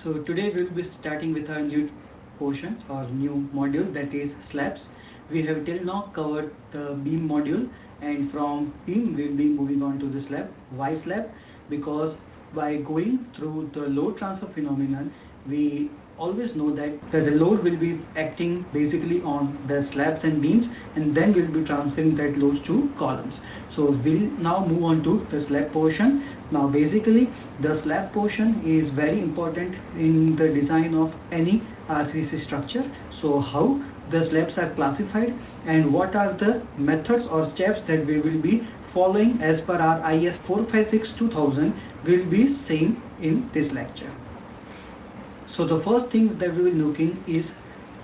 So today we will be starting with our new portion or new module, that is slabs. We have till now covered the beam module, and from beam we will be moving on to the slab. Why slab? Because by going through the load transfer phenomenon, we always know that the load will be acting basically on the slabs and beams, and then we'll be transferring that loads to columns. So we'll now move on to the slab portion. Now basically the slab portion is very important in the design of any RCC structure. So how the slabs are classified and what are the methods or steps that we will be following as per our IS 456-2000 will be seen in this lecture. So the first thing that we will be looking is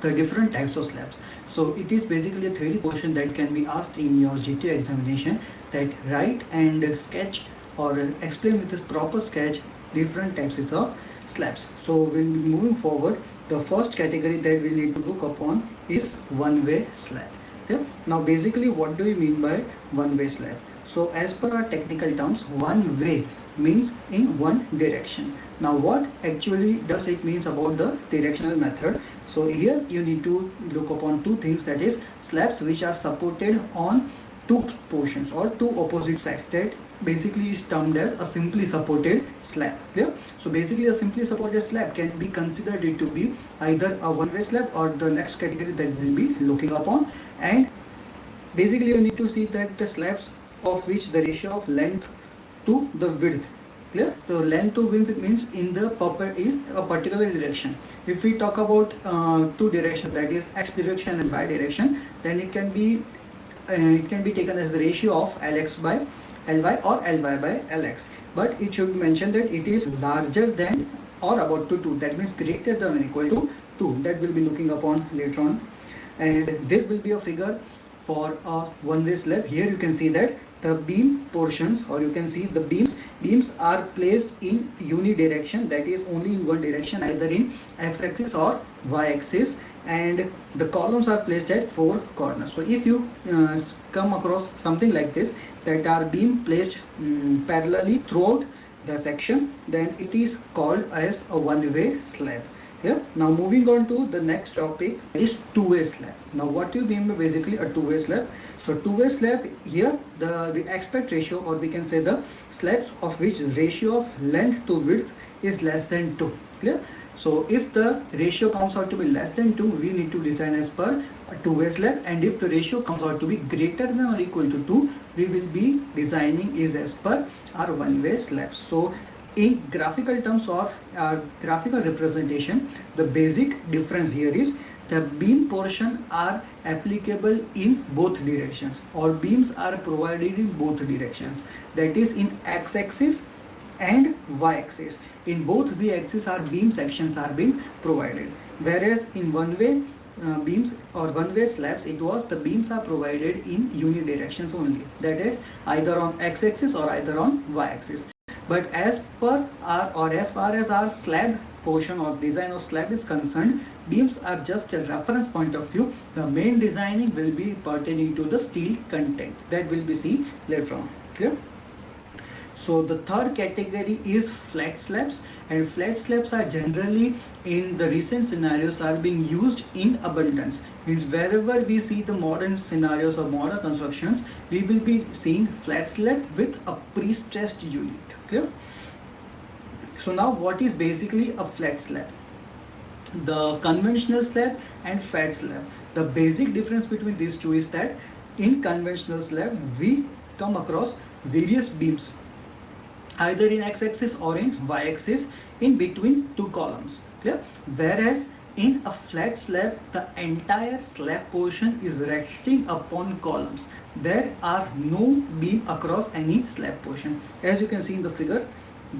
the different types of slabs. So it is basically a theory portion that can be asked in your GTO examination, that write and sketch or explain with a proper sketch different types of slabs. So we'll be moving forward. The first category that we need to look upon is one-way slab. Okay? Now basically what do we mean by one-way slab? So as per our technical terms, one way means in one direction. Now what actually does it means about the directional method? So here you need to look upon two things, that is slabs which are supported on two portions or two opposite sides, that basically is termed as a simply supported slab. Yeah? So basically a simply supported slab can be considered it to be either a one-way slab or the next category that we'll be looking upon. And basically you need to see that the slabs of which the ratio of length to the width, clear? So length to width means in the is a particular direction. If we talk about two directions, that is x direction and y direction, then it can be taken as the ratio of Lx by Ly or Ly by Lx. But it should be mentioned that it is larger than or about to 2. That means greater than or equal to 2. That will be looking upon later on. And this will be a figure for a one-way slab. Here you can see that the beam portions, or you can see the beams are placed in unidirection, that is only in one direction, either in x-axis or y-axis, and the columns are placed at four corners. So if you come across something like this, that are beam placed parallelly throughout the section, then it is called as a one-way slab. Yeah. Now moving on to the next topic is two-way slab. Now what do you mean by basically a two-way slab? So two-way slab, here the aspect ratio, or we can say the slabs of which ratio of length to width is less than 2. Clear? So if the ratio comes out to be less than 2, we need to design as per a two-way slab, and if the ratio comes out to be greater than or equal to 2, we will be designing is as per our one-way slab. So in graphical terms or graphical representation, the basic difference here is the beam portion are applicable in both directions, or beams are provided in both directions, that is in x-axis and y-axis. In both the axes our beam sections are being provided, whereas in one-way beams or one-way slabs, it was the beams are provided in unidirections only, that is either on x-axis or either on y-axis. But as per our, or as far as our slab portion or design of slab is concerned, beams are just a reference point of view. The main designing will be pertaining to the steel content, that will be seen later on. Clear? So the third category is flat slabs, and flat slabs are generally in the recent scenarios are being used in abundance. Means wherever we see the modern scenarios or modern constructions, we will be seeing flat slab with a pre-stressed unit. Clear? So now what is basically a flat slab? The conventional slab and flat slab. The basic difference between these two is that in conventional slab we come across various beams, either in x-axis or in y-axis, in between two columns. Clear? Whereas in a flat slab, the entire slab portion is resting upon columns. There are no beam across any slab portion. As you can see in the figure,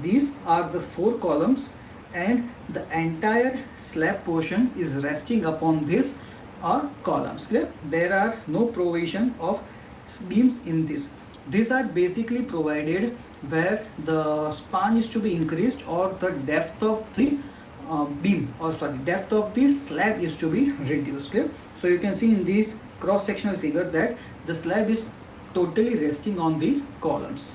these are the four columns, and the entire slab portion is resting upon this or columns. Clear? There are no provision of beams in this. These are basically provided where the span is to be increased, or the depth of the depth of the slab is to be reduced. Clear? So you can see in this cross-sectional figure that the slab is totally resting on the columns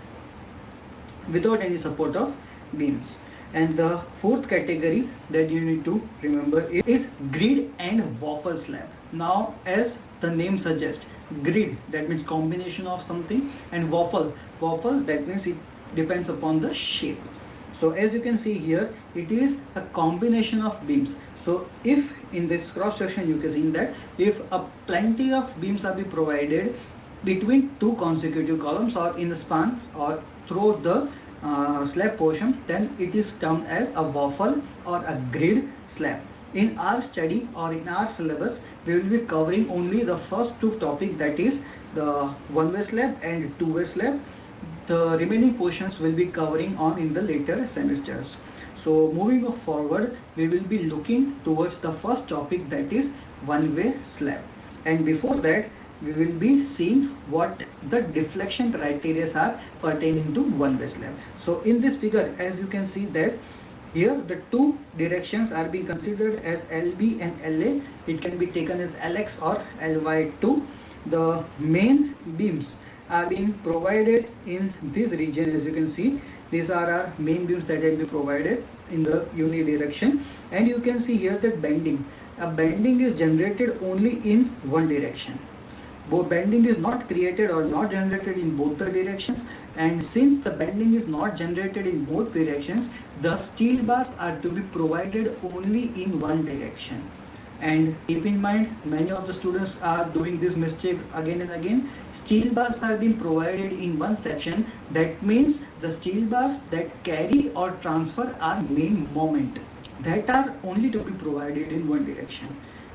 without any support of beams. And the fourth category that you need to remember is grid and waffle slab. Now, as the name suggests, grid, that means combination of something, and waffle, that means it depends upon the shape. So as you can see here, it is a combination of beams. So if in this cross section you can see that if a plenty of beams are be provided between two consecutive columns or in a span or through the slab portion, then it is termed as a waffle or a grid slab. In our study or in our syllabus, we will be covering only the first two topics, that is the one-way slab and two-way slab. The remaining portions will be covering on in the later semesters. So moving forward, we will be looking towards the first topic, that is one-way slab. And before that, we will be seeing what the deflection criteria are pertaining to one-way slab. So in this figure, as you can see that here the two directions are being considered as LB and LA. It can be taken as LX or LY2. The main beams are being provided in this region. As you can see, these are our main beams that will be provided in the unidirection. And you can see here that bending. A bending is generated only in one direction. Bending is not created or not generated in both the directions, and since the bending is not generated in both directions, the steel bars are to be provided only in one direction. And keep in mind, many of the students are doing this mistake again and again. Steel bars are being provided in one section. That means the steel bars that carry or transfer our main moment, that are only to be provided in one direction.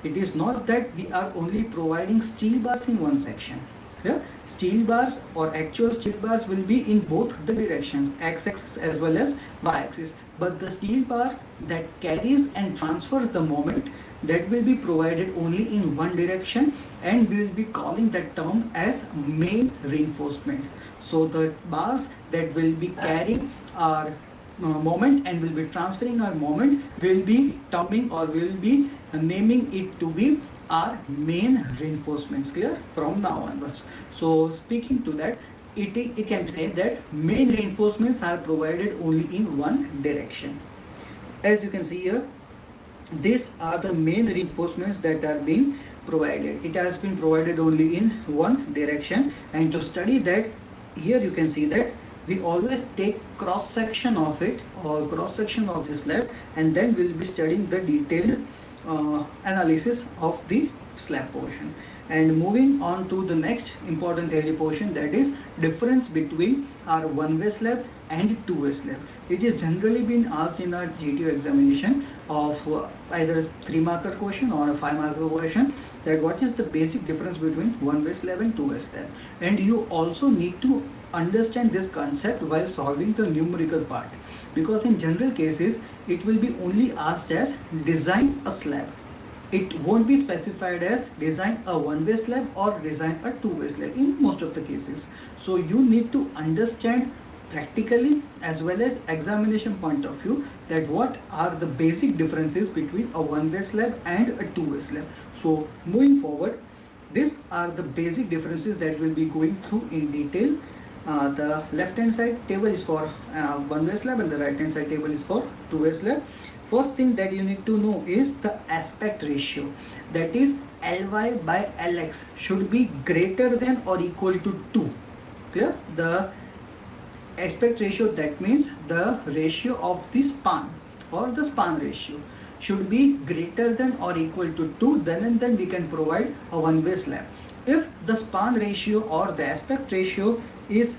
It is not that we are only providing steel bars in one section. Yeah? Steel bars or actual steel bars will be in both the directions, x-axis as well as y-axis. But the steel bar that carries and transfers the moment, that will be provided only in one direction, and we will be calling that term as main reinforcement. So the bars that will be carrying our moment and will be transferring our moment will be terming or will be naming it to be our main reinforcements. Clear from now onwards. So speaking to that, it can be said that main reinforcements are provided only in one direction. As you can see here, these are the main reinforcements that are being provided. It has been provided only in one direction, and to study that, here you can see that we always take cross section of it or cross section of this slab, and then we'll be studying the detailed analysis of the slab portion. And moving on to the next important theory portion, that is difference between our one-way slab and two-way slab. It is generally been asked in our GTO examination of either a 3-marker question or a 5-marker question, that what is the basic difference between one-way slab and two-way slab. And you also need to understand this concept while solving the numerical part, because in general cases it will be only asked as design a slab. It won't be specified as design a one-way slab or design a two-way slab in most of the cases. So you need to understand practically as well as examination point of view that what are the basic differences between a one-way slab and a two-way slab. So moving forward, these are the basic differences that we'll be going through in detail. The left hand side table is for one-way slab and the right hand side table is for two-way slab. First thing that you need to know is the aspect ratio, that is Ly by Lx should be greater than or equal to 2. Clear? The aspect ratio, that means the ratio of the span or the span ratio should be greater than or equal to 2, then and then we can provide a one-way slab. If the span ratio or the aspect ratio is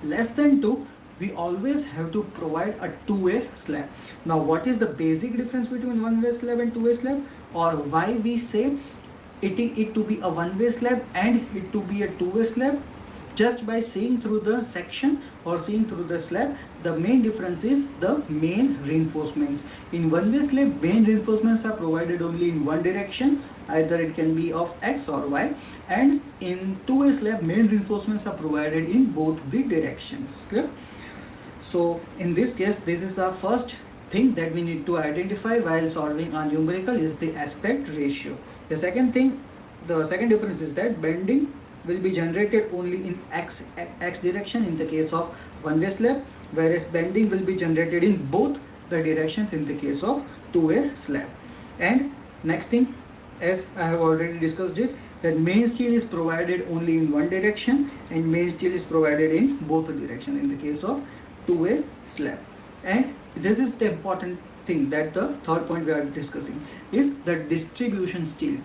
less than 2, we always have to provide a two-way slab. Now what is the basic difference between one-way slab and two-way slab, or why we say it to be a one-way slab and it to be a two-way slab? Just by seeing through the section or seeing through the slab, the main difference is the main reinforcements. In one-way slab, main reinforcements are provided only in one direction, either it can be of X or Y, and in two-way slab, main reinforcements are provided in both the directions. Clear? So in this case, this is the first thing that we need to identify while solving a numerical, is the aspect ratio. The second thing, the second difference is that bending will be generated only in X direction in the case of one-way slab, whereas bending will be generated in both the directions in the case of two-way slab. And next thing, as I have already discussed it, that main steel is provided only in one direction and main steel is provided in both directions in the case of two-way slab. And this is the important thing, that the third point we are discussing is the distribution steel.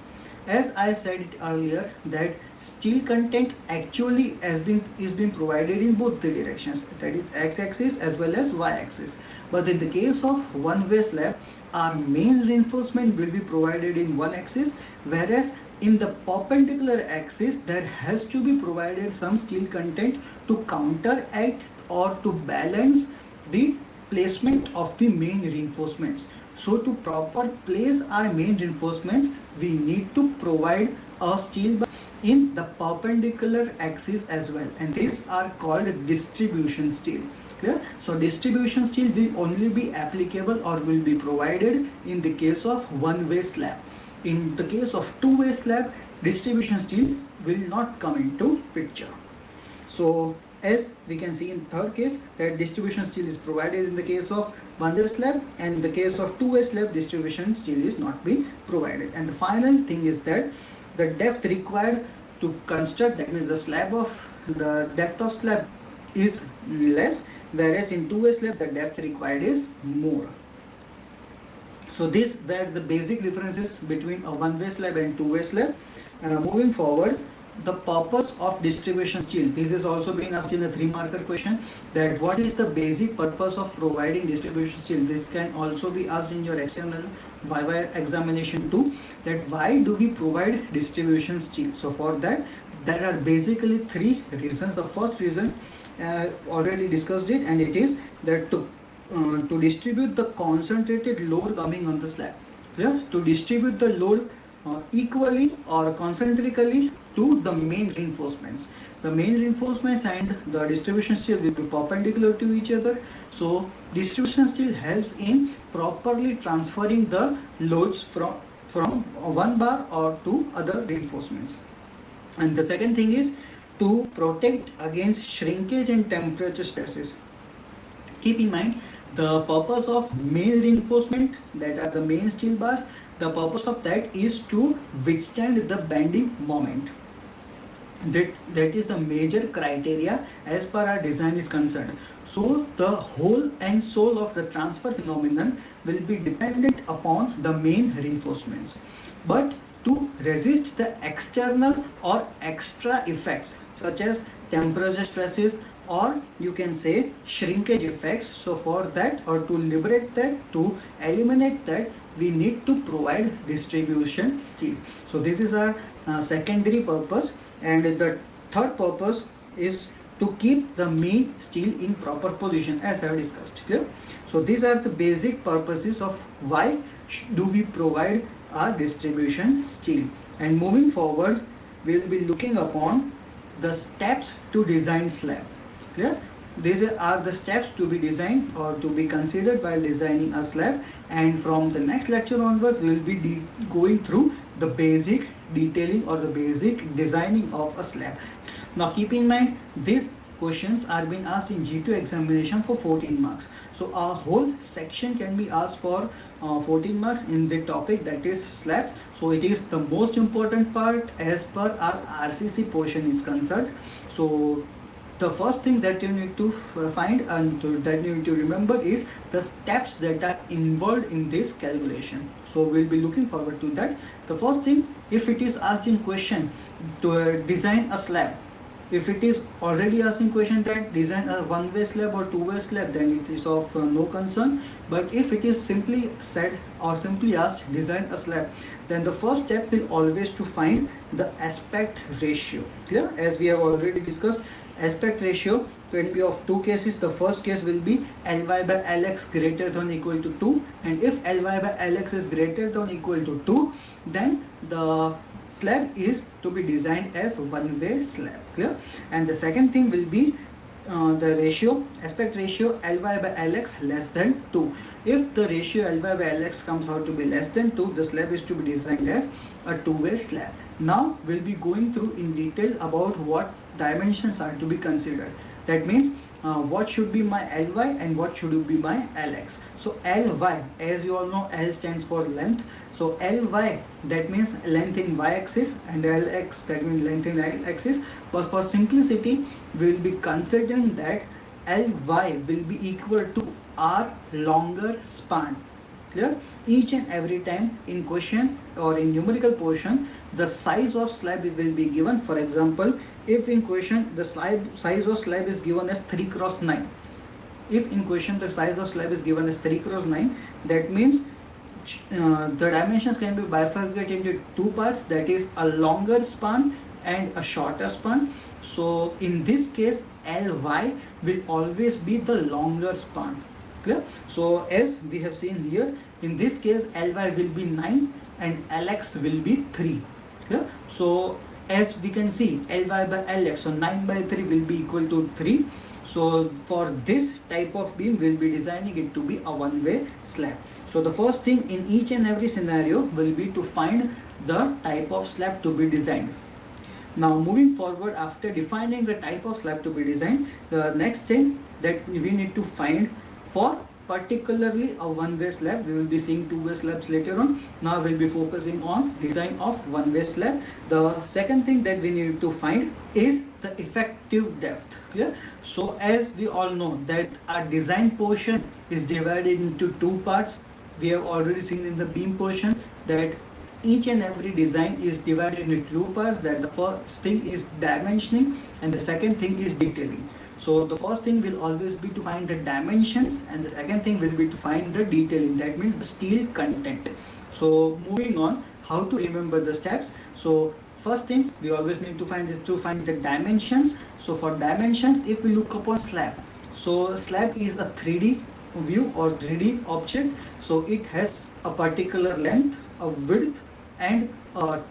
As I said it earlier, that steel content actually is being provided in both the directions, that is x-axis as well as y-axis. But in the case of one-way slab, our main reinforcement will be provided in one axis, whereas in the perpendicular axis there has to be provided some steel content to counteract or to balance the placement of the main reinforcements. So to proper place our main reinforcements, we need to provide a steel bar in the perpendicular axis as well, and these are called distribution steel. Clear? So distribution steel will only be applicable or will be provided in the case of one-way slab. In the case of two-way slab, distribution steel will not come into picture. So as we can see in third case, that distribution steel is provided in the case of one-way slab, and in the case of two-way slab, distribution steel is not being provided. And the final thing is that the depth required to construct, that means the depth of slab is less, whereas in two-way slab the depth required is more. So these were the basic differences between a one-way slab and two-way slab. Moving forward, the purpose of distribution steel. This is also being asked in a 3-marker question, that what is the basic purpose of providing distribution steel. This can also be asked in your external viva examination too, that why do we provide distribution steel. So for that, there are basically 3 reasons. The first reason already discussed it, and it is that to distribute the concentrated load coming on the slab. Yeah? To distribute the load equally or concentrically to the main reinforcements. The main reinforcements and the distribution steel will be perpendicular to each other. So distribution steel helps in properly transferring the loads from one bar or to other reinforcements. And the second thing is to protect against shrinkage and temperature stresses. Keep in mind, the purpose of main reinforcement, that are the main steel bars, the purpose of that is to withstand the bending moment. That is the major criteria as per our design is concerned. So the whole and soul of the transfer phenomenon will be dependent upon the main reinforcements. But to resist the external or extra effects such as temperature stresses, or you can say shrinkage effects, so for that, or to liberate that, to eliminate that, we need to provide distribution steel. So this is our secondary purpose, and the third purpose is to keep the main steel in proper position, as I have discussed. Clear? So these are the basic purposes of why do we provide our distribution steel. And moving forward, we will be looking upon the steps to design slab. Clear? These are the steps to be designed or to be considered while designing a slab, and from the next lecture onwards we will be going through the basic detailing or the basic designing of a slab. Now keep in mind, these questions are being asked in G2 examination for 14 marks. So a whole section can be asked for 14 marks in the topic, that is slabs. So it is the most important part as per our RCC portion is concerned. So the first thing that you need to find and that you need to remember is the steps that are involved in this calculation. So we'll be looking forward to that. The first thing, if it is asked in question to design a slab, if it is already asking question that design a one-way slab or two-way slab, then it is of no concern. But if it is simply said or simply asked design a slab, then the first step will always to find the aspect ratio. Clear? As we have already discussed, aspect ratio can be of 2 cases. The first case will be Ly by Lx greater than or equal to 2, and if Ly by Lx is greater than or equal to 2, then the slab is to be designed as one-way slab. Clear? And the second thing will be the ratio, aspect ratio Ly by Lx less than 2. If the ratio Ly by Lx comes out to be less than 2, the slab is to be designed as a two-way slab. Now we'll be going through in detail about what dimensions are to be considered. That means what should be my Ly and what should be my Lx. So Ly, as you all know, L stands for length. So Ly, that means length in y-axis, and Lx, that means length in x-axis. But for simplicity, we will be considering that Ly will be equal to r longer span. Clear? Each and every time in question or in numerical portion, the size of slab will be given. For example, if in question the size of slab is given as 3 cross 9, if in question the size of slab is given as 3 cross 9, that means the dimensions can be bifurcated into two parts, that is a longer span and a shorter span. So in this case, Ly will always be the longer span. Clear? So as we have seen here, in this case Ly will be 9 and Lx will be 3. Clear? So as we can see, Ly by Lx, so 9 by 3 will be equal to 3. So for this type of beam, we'll be designing it to be a one-way slab. So the first thing in each and every scenario will be to find the type of slab to be designed. Now moving forward, after defining the type of slab to be designed, the next thing that we need to find for particularly a one-way slab, we will be seeing two-way slabs later on. Now we'll be focusing on design of one-way slab. The second thing that we need to find is the effective depth. Clear? So as we all know that our design portion is divided into two parts. We have already seen in the beam portion that each and every design is divided into two parts, that the first thing is dimensioning and the second thing is detailing. So the first thing will always be to find the dimensions, and the second thing will be to find the detailing, that means the steel content. So moving on, how to remember the steps. So first thing we always need to find is to find the dimensions. So for dimensions, if we look upon slab, so slab is a 3D view or 3D object. So it has a particular length, a width and a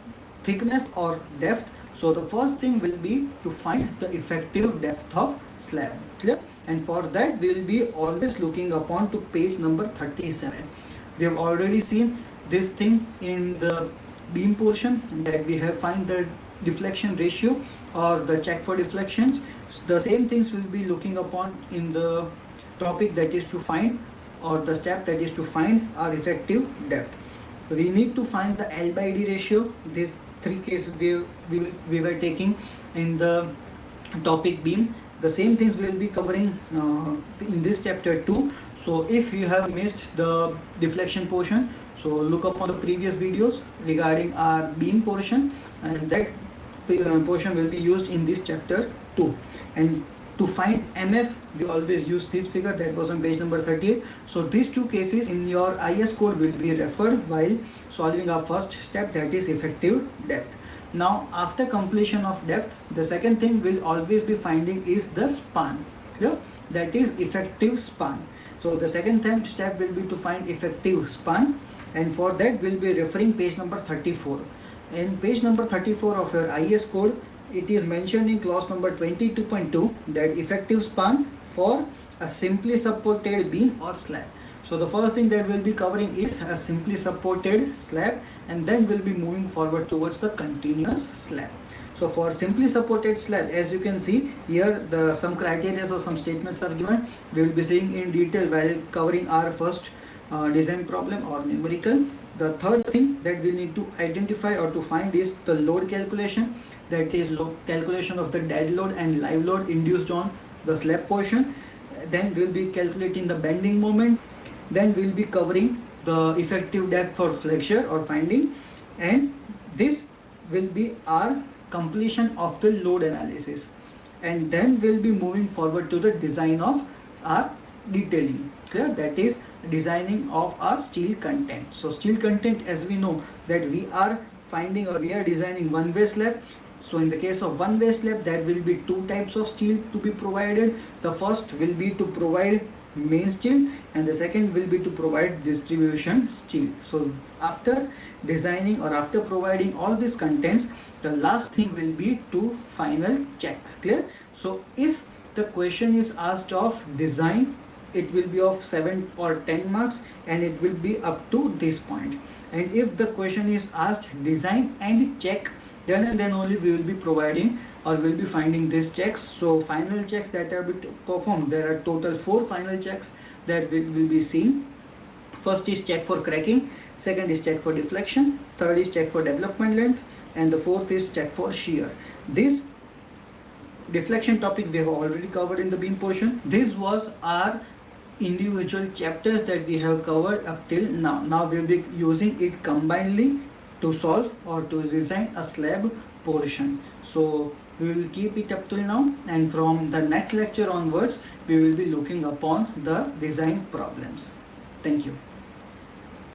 thickness or depth. So the first thing will be to find the effective depth of slab. Clear? And for that we will be always looking upon to page number 37. We have already seen this thing in the beam portion, that we have find the deflection ratio or the check for deflections. The same things we'll be looking upon in the topic that is to find, or the step that is to find our effective depth. We need to find the L by D ratio. These three cases we were taking in the topic beam. The same things we will be covering in this chapter 2. So if you have missed the deflection portion, so look up on the previous videos regarding our beam portion, and that portion will be used in this chapter 2. And to find MF, we always use this figure that was on page number 38. So these two cases in your IS code will be referred while solving our first step, that is effective depth. Now after completion of depth, the second thing we'll always be finding is the span. Clear? That is effective span. So the second step will be to find effective span, and for that we'll be referring page number 34. In page number 34 of your IS code, it is mentioned in clause number 22.2 that effective span for a simply supported beam or slab. So the first thing that we'll be covering is a simply supported slab, and then we'll be moving forward towards the continuous slab. So for simply supported slab, as you can see here, some criteria or some statements are given. We will be seeing in detail while covering our first design problem or numerical. The third thing that we need to identify or to find is the load calculation, that is calculation of the dead load and live load induced on the slab portion. Then we'll be calculating the bending moment. Then we'll be covering the effective depth for flexure or finding, and this will be our completion of the load analysis. And then we'll be moving forward to the design of our detailing. Clear? That is designing of our steel content. So steel content, as we know that we are finding or we are designing one-way slab. So in the case of one-way slab, there will be two types of steel to be provided. The first will be to provide main steel, and the second will be to provide distribution steel. So after designing or after providing all these contents, the last thing will be to final check. Clear? So if the question is asked of design, it will be of 7 or 10 marks, and it will be up to this point. And if the question is asked design and check, Then and then only we will be providing or will be finding these checks. So final checks that are performed, there are total 4 final checks that we will be seeing. First is check for cracking, second is check for deflection, third is check for development length, and the fourth is check for shear. This deflection topic we have already covered in the beam portion. This was our individual chapters that we have covered up till now. Now we will be using it combinedly to solve or to design a slab portion. So we will keep it up till now, and from the next lecture onwards we will be looking upon the design problems. Thank you.